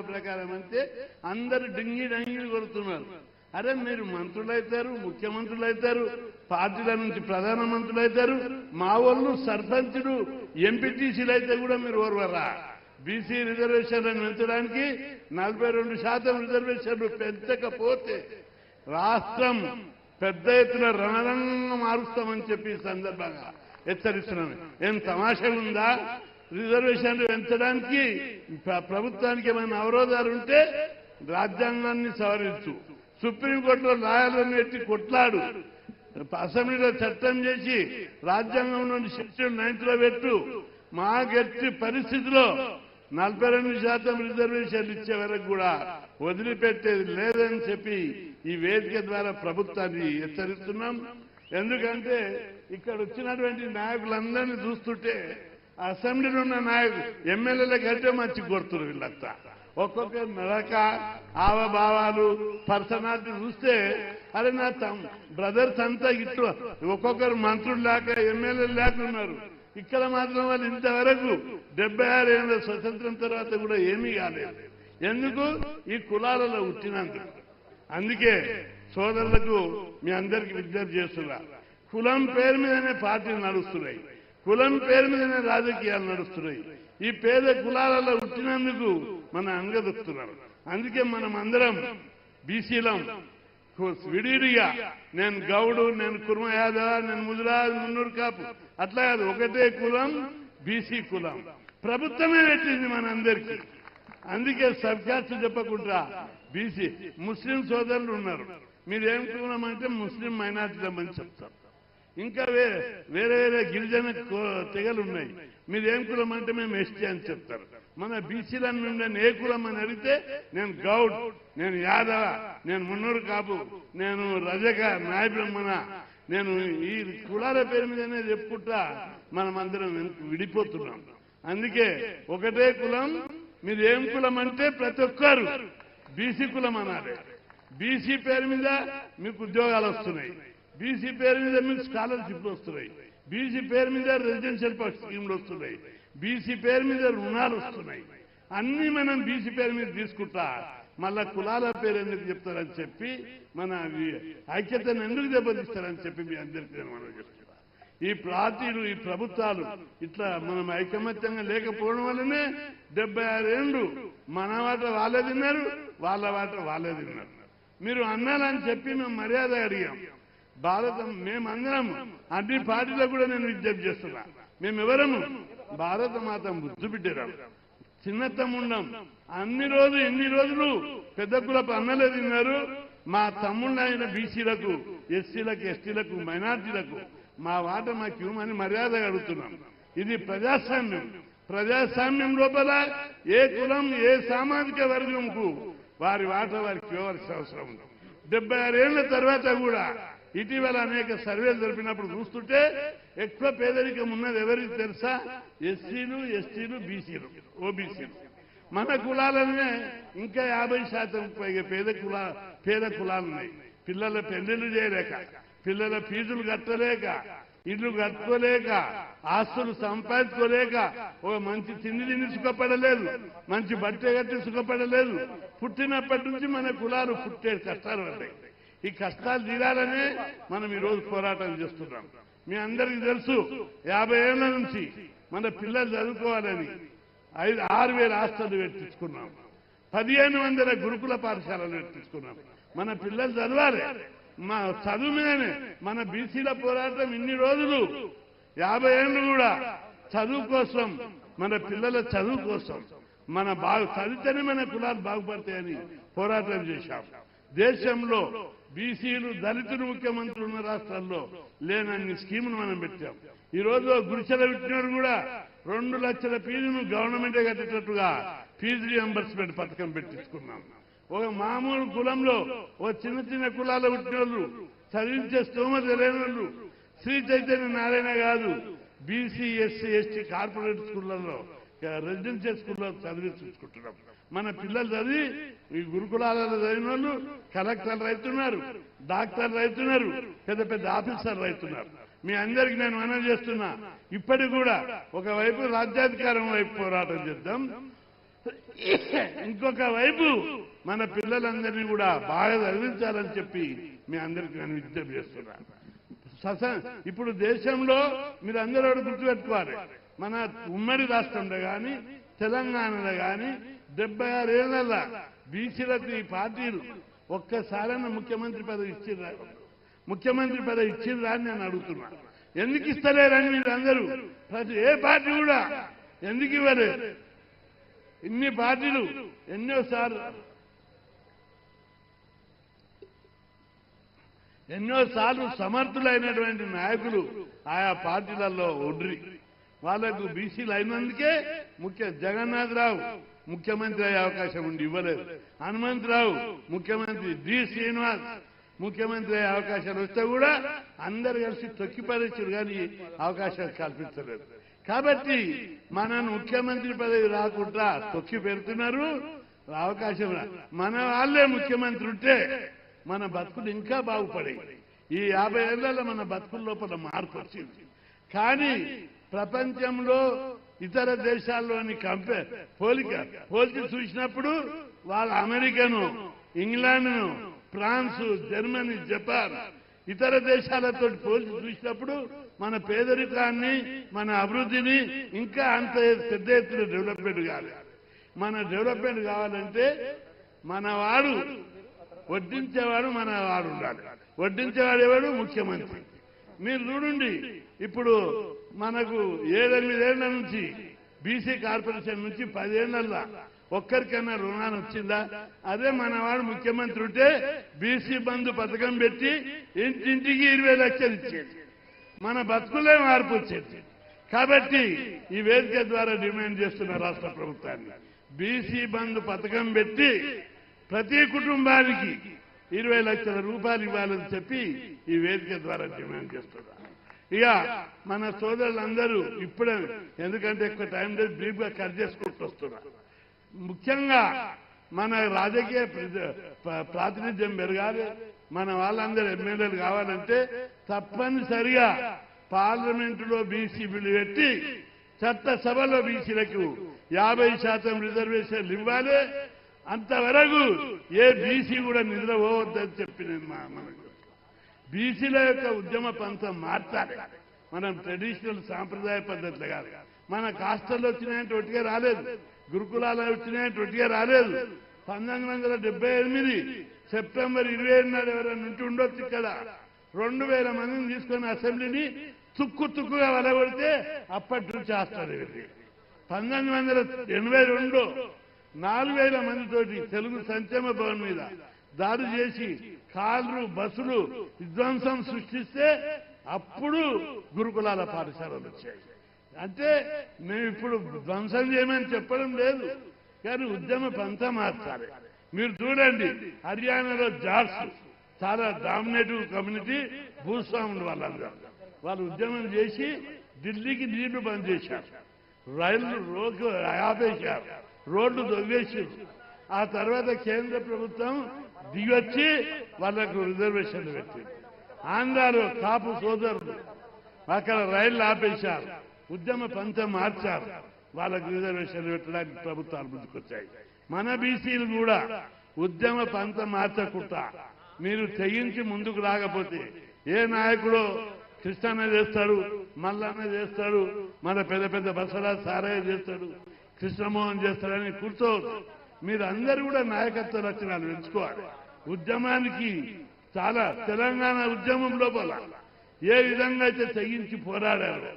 ప్రకారం అంటే అందరు డింగి డంగి కొడుతున్నారు. అరే మీరు మంత్రులు అవుతారు, ముఖ్యమంత్రులు అవుతారు, పార్టీల నుంచి ప్రధానమంత్రులు అవుతారు, మా వాళ్ళు సర్పంచులు ఎంపీటీసీలు అయితే కూడా మీరు ఓర్వరా? బీసీ రిజర్వేషన్లను పెంచడానికి 42% రిజర్వేషన్లు పెంచకపోతే రాష్ట్రం పెద్ద ఎత్తున రణరంగం మారుస్తామని చెప్పి సందర్భంగా హెచ్చరిస్తున్నాను. ఏం తమాషా ఉందా? రిజర్వేషన్లు పెంచడానికి ప్రభుత్వానికి ఏమైనా అవరోధాలు ఉంటే రాజ్యాంగాన్ని సవరించు, సుప్రీంకోర్టులో లాయర్లను ఎత్తి కొట్లాడు, అసెంబ్లీలో చట్టం చేసి రాజ్యాంగంలోని షెడ్యూల్ 9లో పెట్టు. మా గట్టి పరిస్థితిలో 42% రిజర్వేషన్లు ఇచ్చే వరకు కూడా వదిలిపెట్టేది లేదని చెప్పి ఈ వేదిక ద్వారా ప్రభుత్వాన్ని హెచ్చరిస్తున్నాం. ఎందుకంటే ఇక్కడ వచ్చినటువంటి నాయకులందరినీ చూస్తుంటే అసెంబ్లీలో ఉన్న నాయకులు ఎమ్మెల్యేల కంటే మంచి కొడుతున్నారు. వీళ్ళంతా ఒక్కొక్క నడక, ఆవభావాలు, పర్సనాలిటీ చూస్తే అరే నా బ్రదర్స్ అంతా ఇట్లా ఒక్కొక్కరు మంత్రులు లేక ఎమ్మెల్యేలు లేక ఉన్నారు. ఇక్కడ మాత్రం వాళ్ళు ఇంతవరకు 76 ఏళ్ళ స్వతంత్రం తర్వాత కూడా ఏమీ కాలేదు. ఎందుకు? ఈ కులాలలో పుట్టినందుకు. అందుకే సోదరులకు మీ అందరికీ విజ్ఞప్తి చేస్తున్నా, కులం పేరు మీదనే పార్టీలు నడుస్తున్నాయి, కులం పేరు మీదనే రాజకీయాలు నడుస్తున్నాయి. ఈ పేద కులాలలో పుట్టినందుకు మన అంగదొస్తున్నారు. అందుకే మనం అందరం బీసీలం విడిగా, నేను గౌడు, నేను కుర్మ యాదవ, నేను ముదిరాజ్, మున్నూరు కాపు అట్లా కాదు, ఒకటే కులం బీసీ కులం. ప్రభుత్వమే పెట్టింది మనందరికీ. అందుకే సబ్కాస్ట్ చెప్పకుండా బీసీ ముస్లిం సోదరులు ఉన్నారు. మీరేం కులం అంటే ముస్లిం మైనార్టీలమని చెప్తారు. ఇంకా వేరే వేరే గిరిజన తెగలు ఉన్నాయి. మీరేం కులం అంటే మేము ఎస్టీ అని చెప్తారు. మన బీసీల నుండి ఏ కులం అని అడిగితే నేను గౌడ్, నేను యాదవ, నేను మున్నూరు కాపు, నేను రజక, నాయ బ్రహ్మణ, నేను ఈ కులాల పేరు మీదనే చెప్పుకుంటా మనం అందరం విడిపోతున్నాం. అందుకే ఒకటే కులం. మీరు ఏం కులం అంటే ప్రతి ఒక్కరు బీసీ కులం అనాలి. బీసీ పేరు మీద మీకు ఉద్యోగాలు వస్తున్నాయి, బీసీ పేరు మీద మీకు స్కాలర్షిప్లు వస్తున్నాయి, బీసీ పేరు మీద రెసిడెన్షియల్ స్కీమ్లు వస్తున్నాయి, బీసీ పేరు మీద రుణాలు వస్తున్నాయి. అన్ని మనం బీసీ పేరు మీద తీసుకుంటా మళ్ళా కులాల పేరు ఎందుకు చెప్తారని చెప్పి మన ఐక్యతను ఎందుకు దెబ్బతీస్తారని చెప్పి మీ అందరికీ మనం చెప్తున్నా. ఈ పార్టీలు, ఈ ప్రభుత్వాలు ఇట్లా మనం ఐకమత్యంగా లేకపోవడం వల్లనే 76 ఏళ్ళు మన వాట వాళ్ళే తిన్నారు, వాళ్ళ వాట వాళ్ళే తిన్నారు. మీరు అన్నాలని చెప్పి మేము మర్యాద అడిగాం. భారతం మేమందరం అన్ని పార్టీలకు కూడా నేను విజ్ఞప్తి చేస్తున్నా, మేమెవరము భారత మాత ముద్దు బిడ్డరాం, చిన్న తమ్ముండం. ఎన్ని రోజులు పెద్ద కులపు అన్నలే తిన్నారు. మా తమ్ముళ్ళు అయిన బీసీలకు, ఎస్సీలకు, ఎస్టీలకు, మైనార్టీలకు మా వాట మాకు ఇవ్వమని మర్యాద అడుగుతున్నాం. ఇది ప్రజాస్వామ్యం. ప్రజాస్వామ్యం లోపల ఏ కులం, ఏ సామాజిక వర్గంకు వారి వాట వారికి ఇవ్వాల్సిన అవసరం ఉంది. 76 ఏళ్ల తర్వాత కూడా ఇటీవల అనేక సర్వేలు జరిపినప్పుడు చూస్తుంటే ఎక్కువ పేదరికం ఉన్నది ఎవరికి తెలుసా? ఎస్సీలు, ఎస్టీలు, బీసీలు, ఓబీసీలు. మన కులాలనే ఇంకా 50% పైగా పేద కులాలున్నాయి. పిల్లల పెళ్లిళ్ళు చేయలేక, పిల్లల ఫీజులు కట్టలేక, ఇల్లు కట్టుకోలేక, ఆస్తులు సంపాదించుకోలేక, ఒక మంచి తిండి సుఖపడలేదు, మంచి బట్ట కట్టి సుఖపడలేదు. పుట్టినప్పటి నుంచి మన కులాలు పుట్టే కష్టాలు పడ్డాయి. ఈ కష్టాలు తీరాలనే మనం ఈరోజు పోరాటం చేస్తున్నాం. మీ అందరికీ తెలుసు, 50 ఏళ్ల నుంచి మన పిల్లలు చదువుకోవాలని 6,000 హాస్టళ్లు పెట్టించుకున్నాం, 1,500 గురుకుల పాఠశాలలు పెట్టించుకున్నాం. మన పిల్లలు చదవాలి. మా చదువు మీదనే మన బీసీల పోరాటం ఇన్ని రోజులు 50 ఏళ్ళు కూడా చదువు కోసం, మన పిల్లల చదువు కోసం, మన చదివితేనే మన కులాలు బాగుపడతాయని పోరాటం చేశాం. దేశంలో బీసీలు, దళితులు ముఖ్యమంత్రులు ఉన్న రాష్ట్రాల్లో లేనన్ని స్కీములు మనం పెట్టాం. ఈ రోజు గుడిసెల పెట్టినారు కూడా 2 లక్షల ఫీజును గవర్నమెంటే కట్టేటట్టుగా ఫీజు రియంబర్స్మెంట్ పథకం పెట్టించుకున్నాం. ఒక మామూలు కులంలో ఓ చిన్న చిన్న కులాల పుట్టిన వాళ్ళు, చదివించే స్తోమత లేని వాళ్ళు, శ్రీ చైతన్య నారాయణ కాదు, బీసీ, ఎస్సీ, ఎస్టీ కార్పొరేట్ స్కూళ్లలో, రెసిడెన్షియల్ స్కూల్లో చదివించుకుంటున్నాం. మన పిల్లలు చదివి ఈ గురుకులాలలో చదివిన వాళ్ళు కలెక్టర్లు అవుతున్నారు, డాక్టర్లు అవుతున్నారు, పెద్ద పెద్ద ఆఫీసర్లు అవుతున్నారు. మీ అందరికీ నేను మనవి చేస్తున్నా, ఇప్పటికి కూడా ఒకవైపు రాజ్యాధికారం వైపు పోరాటం చేద్దాం, ఇంకొక వైపు మన పిల్లలందరినీ కూడా బాగా చదివించాలని చెప్పి మీ అందరికీ నేను విజ్ఞప్తి చేస్తున్నాను. ఇప్పుడు దేశంలో మీరు అందరూ గుర్తుపెట్టుకోవాలి, మన ఉమ్మడి రాష్ట్రంలో కానీ తెలంగాణలో కానీ 76 ఏళ్ల బీసీలకు ఈ పార్టీలు ఒక్కసారైనా ముఖ్యమంత్రి పదవి ఇచ్చిర్రా? ముఖ్యమంత్రి పదవి ఇచ్చిర్రా అని నేను అడుగుతున్నా. ఎందుకు ఇస్తలేరని మీరు అందరూ ప్రతి ఏ పార్టీ కూడా ఎందుకు ఇవ్వలేదు? ఇన్ని పార్టీలు ఎన్నోసార్లు సమర్థులైనటువంటి నాయకులు ఆయా పార్టీలలో ఉండ్రి వాళ్లకు బీసీలు అయినందుకే జగన్నాథరావు ముఖ్యమంత్రి అయ్యే అవకాశం ఉండి ఇవ్వలేదు. హనుమంతరావు ముఖ్యమంత్రి, డి శ్రీనివాస్ ముఖ్యమంత్రి అయ్యే అవకాశాలు వస్తే కూడా అందరు కలిసి తొక్కిపరిచారు కానీ అవకాశాలు కల్పించలేదు. కాబట్టి మన ముఖ్యమంత్రి పదవి రాకుండా తొక్కి పెడుతున్నారు. అవకాశం మన వాళ్ళే ముఖ్యమంత్రి ఉంటే మన బతుకులు ఇంకా బాగుపడేవి. ఈ 50 ఏళ్లలో మన బతుకుల లోపల మార్పు వచ్చింది. కానీ ప్రపంచంలో ఇతర దేశాల్లోని పోల్చి చూసినప్పుడు వాళ్ళ అమెరికను, ఇంగ్లాండ్ను, ఫ్రాన్స్, జర్మనీ, జపాన్ ఇతర దేశాలతో పోల్చి చూసినప్పుడు మన పేదరికాన్ని, మన అభివృద్ధిని ఇంకా అంత పెద్ద ఎత్తున డెవలప్మెంట్ కావాలి. మన డెవలప్మెంట్ కావాలంటే మనవాడు వడ్డించేవాడు మనవాడు ఉండాలి. వడ్డించేవాడు ఎవడు? ముఖ్యమంత్రి. మీరు చూడండి, ఇప్పుడు మనకు 7-8 ఏళ్ల నుంచి బీసీ కార్పొరేషన్ నుంచి 10 ఏళ్లలో ఒక్కరికైనా రుణాన్ని వచ్చిందా? అదే మనవాడు ముఖ్యమంత్రి ఉంటే బీసీ బంధు పథకం పెట్టి ఇంటింటికి 20 లక్షలు ఇచ్చేది. మన బతుకులే మార్పు వచ్చేది. కాబట్టి ఈ వేదిక ద్వారా డిమాండ్ చేస్తున్న రాష్ట్ర ప్రభుత్వాన్ని బీసీ బంధు పథకం పెట్టి ప్రతి కుటుంబానికి 20 లక్షల రూపాయలు ఇవ్వాలని చెప్పి ఈ వేదిక ద్వారా డిమాండ్ చేస్తున్నారు. ఇక మన సోదరులందరూ ఇప్పుడే, ఎందుకంటే ఎక్కువ టైం లేదు, బ్రీఫ్ గా కట్ చేసుకుంటూ వస్తున్నారు. ముఖ్యంగా మన రాజకీయ ప్రాతినిధ్యం పెరగాలి. మన వాళ్ళందరూ ఎమ్మెల్యేలు కావాలంటే తప్పనిసరిగా పార్లమెంటులో బీసీ బిల్లు పెట్టి చట్టసభలో బీసీలకు 50% రిజర్వేషన్లు ఇవ్వాలి. అంతవరకు ఏ బీసీ కూడా నిద్రపోవద్దని చెప్పి నేను మనకు బీసీల యొక్క ఉద్యమ పంతం మార్చాలి. మనం ట్రెడిషనల్ సాంప్రదాయ పద్ధతులు కాదు. మన కాస్టర్లు వచ్చినాయంటే ఒట్టిగా రాలేదు, గురుకులాలు వచ్చినాయంటే ఒట్టిగా రాలేదు. 1978 సెప్టెంబర్ 27 నాడు ఎవరైనా ఉంటూ ఉండొచ్చు ఇక్కడ 2000 మందిని తీసుకొని అసెంబ్లీని తుక్కుగా వలగొడితే అప్పటి నుంచి హాస్టల్ వెళ్ళి 1982 4000 మందితోటి తెలుగు సంక్షేమ భవన్ మీద దాడి చేసి కార్లు, బస్సులు విధ్వంసం సృష్టిస్తే అప్పుడు గురుకులాల పాఠశాలలు వచ్చాయి. అంటే మేము ఇప్పుడు ధ్వంసం చేయమని చెప్పడం లేదు, కానీ ఉద్యమ పంత మార్చాలి. మీరు చూడండి, హర్యానాలో జాట్స్ చాలా డామినేటివ్ కమ్యూనిటీ, భూస్వాములు వాళ్ళందరూ వాళ్ళు ఉద్యమం చేసి ఢిల్లీకి నీళ్లు బంద్ చేశారు, రైళ్లు ఆపేశారు, రోడ్లు దొవ్వేశారు. ఆ తర్వాత కేంద్ర ప్రభుత్వం దిగొచ్చి వాళ్లకు రిజర్వేషన్లు పెట్టింది. ఆంధ్రాలో కాపు సోదరులు అక్కడ రైళ్లు ఆపేశారు, ఉద్యమ పంతం మార్చారు, వాళ్ళకు రిజర్వేషన్లు పెట్టడానికి ప్రభుత్వాలు ముందుకొచ్చాయి. మన బీసీలు కూడా ఉద్యమ పంతం మార్చకుండా మీరు తెగించి ముందుకు రాకపోతే ఏ నాయకుడో కృష్ణన్న చేస్తాడు, మల్లన్న చేస్తాడు, మన పెద్ద పెద్ద బసరాజ్ సారయ్య చేస్తాడు, కృష్ణమోహన్ చేస్తాడని కూర్చోవద్దు. మీరు అందరూ కూడా నాయకత్వ లక్షణాలు పెంచుకోవాలి. ఉద్యమానికి చాలా తెలంగాణ ఉద్యమం లోపల ఏ విధంగా అయితే తెగించి పోరాడారు,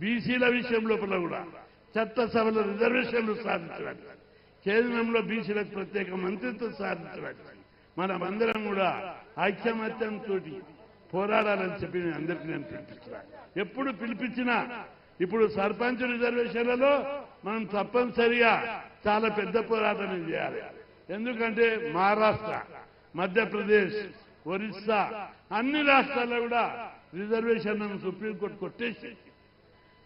బీసీల విషయం లోపల కూడా చట్టసభలో రిజర్వేషన్లు సాధించడానికి, కేంద్రంలో బీసీలకు ప్రత్యేక మంత్రిత్వం సాధించడానికి మనమందరం కూడా ఐక్యమత్యంతో పోరాడాలని చెప్పి అందరికీ నేను పిలిపిస్తున్నాను. ఎప్పుడు పిలిపించినా ఇప్పుడు సర్పంచ్ రిజర్వేషన్లలో మనం తప్పనిసరిగా చాలా పెద్ద పోరాటం చేయాలి. ఎందుకంటే మహారాష్ట్ర, మధ్యప్రదేశ్, ఒరిస్సా అన్ని రాష్ట్రాల్లో కూడా రిజర్వేషన్లను సుప్రీంకోర్టు కొట్టేసి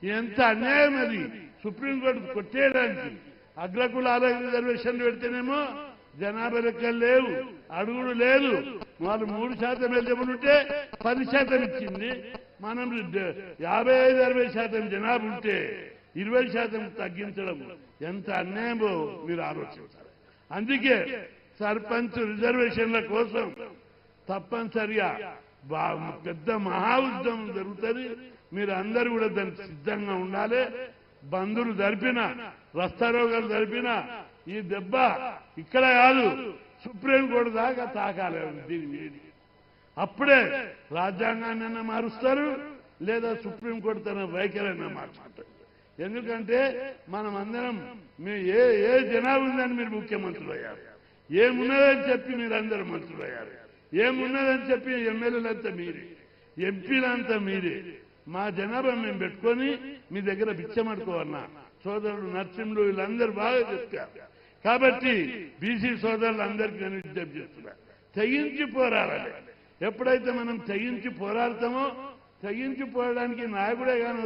ఎంత అన్యాయం అది. సుప్రీంకోర్టు కొట్టేయడానికి అగ్రకులాలకు రిజర్వేషన్లు పెడితేనేమో జనాభా లెక్కలు లేవు, అడుగుడు లేదు. వాళ్ళు 3% ఎలిజిబుల్ 10% ఇచ్చింది. మనం 55-60% జనాభా ఉంటే 20% తగ్గించడం ఎంత అన్యాయమో మీరు ఆలోచించాలి. అందుకే సర్పంచ్ రిజర్వేషన్ల కోసం తప్పనిసరిగా పెద్ద మహా ఉద్యమం జరుగుతుంది. మీరు అందరూ కూడా దానికి సిద్ధంగా ఉండాలి. బంధువులు జరిపిన రస్తారోగాలు జరిపిన ఈ దెబ్బ ఇక్కడ కాదు, సుప్రీంకోర్టు దాకా తాకాలి. దీని వేడి అప్పుడే రాజ్యాంగాన్ని మారుస్తారు, లేదా సుప్రీంకోర్టు తన వైఖరిని మార్చుకుంటారు. ఎందుకంటే మనం అందరం ఏ జనాభా ఉందని మీరు ముఖ్యమంత్రులు అయ్యారు, ఏమున్నదని చెప్పి మీరు అందరూ మంత్రులు అయ్యారు, ఏమున్నదని చెప్పి ఎమ్మెల్యేలంతా మీరే, ఎంపీలంతా మీరే. మా జనాభా మేము పెట్టుకొని మీ దగ్గర బిచ్చమడుకోవాలన్నా సోదరులు నరసింహులు వీళ్ళందరూ బాగా చెప్తారు. కాబట్టి బీసీ సోదరులందరికీ నేను విజ్ఞప్తి చేస్తున్నా, తెగించి పోరాడాలి. ఎప్పుడైతే మనం తెగించి పోరాడతామో, తెగించి పోరాడానికి నాయకుడే కానీ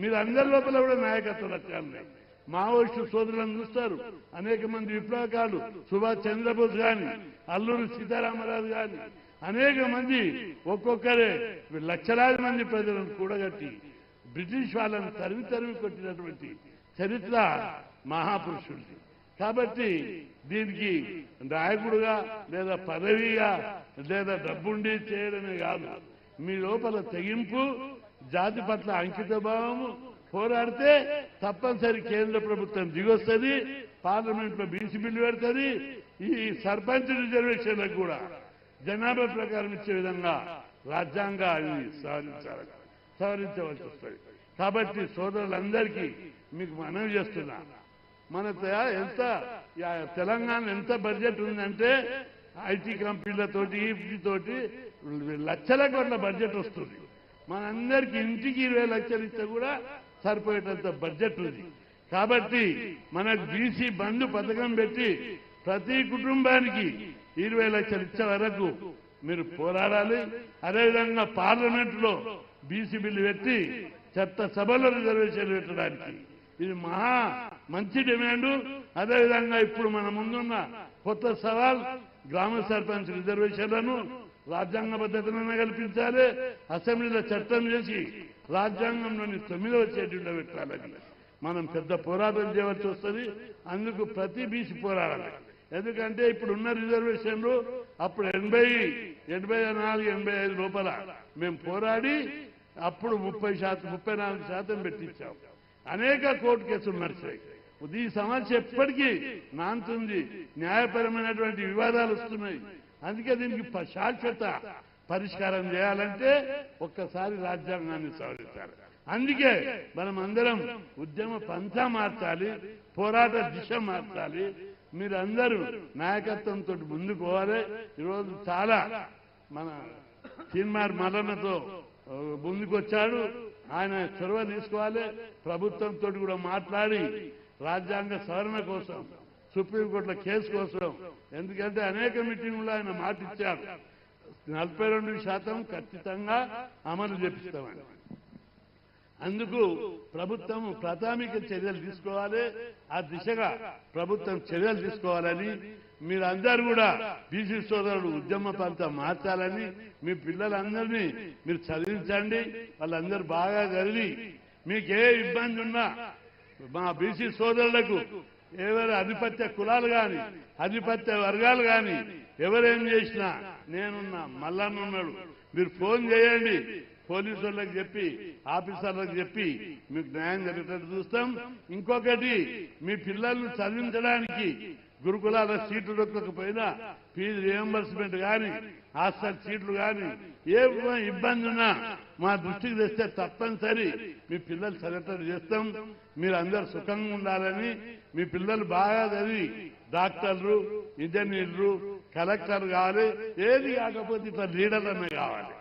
మీరు అందరి లోపల కూడా నాయకత్వ లక్ష్యాలు మావోయిస్టు సోదరులను చూస్తారు. అనేక మంది విప్లవకారులు సుభాష్ చంద్రబోస్ గాని, అల్లూరి సీతారామరాజు గాని, అనేక మంది ఒక్కొక్కరే లక్షలాది మంది ప్రజలను కూడగట్టి బ్రిటిష్ వాళ్ళని తరిమి కొట్టినటువంటి చరిత్ర మహాపురుషుడిది. కాబట్టి దీనికి నాయకుడుగా లేదా పదవిగా లేదా డబ్బుండి చేయడమే కాదు, మీ లోపల తెగింపు, జాతి పట్ల అంకిత భావము పోరాడితే తప్పనిసరి కేంద్ర ప్రభుత్వం దిగొస్తుంది, పార్లమెంట్ లో బీసీ బిల్లు పెడుతుంది. ఈ సర్పంచ్ రిజర్వేషన్లకు కూడా జనాభా ప్రకారం ఇచ్చే విధంగా రాజ్యాంగాన్ని సవరించవలసి వస్తుంది. కాబట్టి సోదరులందరికీ మీకు మనవి చేస్తున్నా, మన ఎంత తెలంగాణ ఎంత బడ్జెట్ ఉందంటే ఐటీ కంపెనీలతోటి ఈఫ్టీతోటి లక్షల కోట్ల బడ్జెట్ వస్తుంది. మనందరికీ ఇంటికి 20 లక్షలు ఇస్తే కూడా సరిపోయేటంత బడ్జెట్ ఉంది. కాబట్టి మనకు బీసీ బంధు పథకం పెట్టి ప్రతి కుటుంబానికి 20 లక్షలు ఇచ్చే వరకు మీరు పోరాడాలి. అదేవిధంగా పార్లమెంటులో బీసీ బిల్లు పెట్టి చట్టసభలో రిజర్వేషన్లు పెట్టడానికి ఇది మహా మంచి డిమాండు. అదేవిధంగా ఇప్పుడు మన ముందున్న కొత్త సవాల్ గ్రామ సర్పంచ్ రిజర్వేషన్లను రాజ్యాంగ పద్ధతిని కల్పించాలి. అసెంబ్లీలో చట్టం చేసి రాజ్యాంగంలోని 9వ షెడ్యూల్లో పెట్టాలని మనం పెద్ద పోరాటం చేయవలసి వస్తుంది. అందుకు ప్రతి బీసీ పోరాడాలి. ఎందుకంటే ఇప్పుడున్న రిజర్వేషన్లు అప్పుడు 84, 85 లోపల మేము పోరాడి అప్పుడు 34% పెట్టించాం. అనేక కోర్టు కేసులు నడిచాయి. ఈ సమస్య ఎప్పటికీ నాంతుంది, న్యాయపరమైనటువంటి వివాదాలు వస్తున్నాయి. అందుకే దీనికి శాశ్వత పరిష్కారం చేయాలంటే ఒక్కసారి రాజ్యాంగాన్ని సవరించాలి. అందుకే మనం అందరం ఉద్యమ పంథా మార్చాలి, పోరాట దిశ మార్చాలి. మీరందరూ నాయకత్వంతో ముందుకు పోవాలి. ఈరోజు చాలా మన తీన్మార్ మల్లన్నతో ముందుకొచ్చాడు, ఆయన చొరవ తీసుకోవాలి. ప్రభుత్వంతో కూడా మాట్లాడి రాజ్యాంగ సవరణ కోసం, సుప్రీంకోర్టుల కేసు కోసం, ఎందుకంటే అనేక మీటింగుల్లో ఆయన మాట ఇచ్చారు 42% ఖచ్చితంగా అమలు చేపిస్తామని. అందుకు ప్రభుత్వం ప్రాథమిక చర్యలు తీసుకోవాలి. ఆ దిశగా ప్రభుత్వం చర్యలు తీసుకోవాలని మీరందరూ కూడా బీసీ సోదరులు ఉద్యమ పంత మార్చాలని, మీ పిల్లలందరినీ మీరు చదివించండి. వాళ్ళందరూ బాగా చదివి మీకే ఇబ్బంది ఉన్నా మా బీసీ సోదరులకు ఎవరు ఆధిపత్య కులాలు కానీ ఆధిపత్య వర్గాలు కానీ ఎవరేం చేసినా నేనున్నా, మల్లన్న ఉన్నాడు, మీరు ఫోన్ చేయండి. పోలీసు వాళ్ళకి చెప్పి ఆఫీసర్లకు చెప్పి మీకు న్యాయం జరిగేటట్టు చూస్తాం. ఇంకొకటి, మీ పిల్లల్ని చదివించడానికి గురుకులాల సీట్లు దొరకకపోయినా ఫీజు రియంబర్స్మెంట్ కానీ హాస్టల్ సీట్లు కానీ ఏ ఇబ్బంది ఉన్నా మా దృష్టికి తెస్తే తప్పనిసరి మీ పిల్లలు చదివేటట్టు చేస్తాం. మీరు అందరు సుఖంగా ఉండాలని, మీ పిల్లలు బాగా చదివి డాక్టర్లు, ఇంజనీర్లు, కలెక్టర్లు కావాలి. ఏది కాకపోతే ఇట్లా లీడర్లనే కావాలి.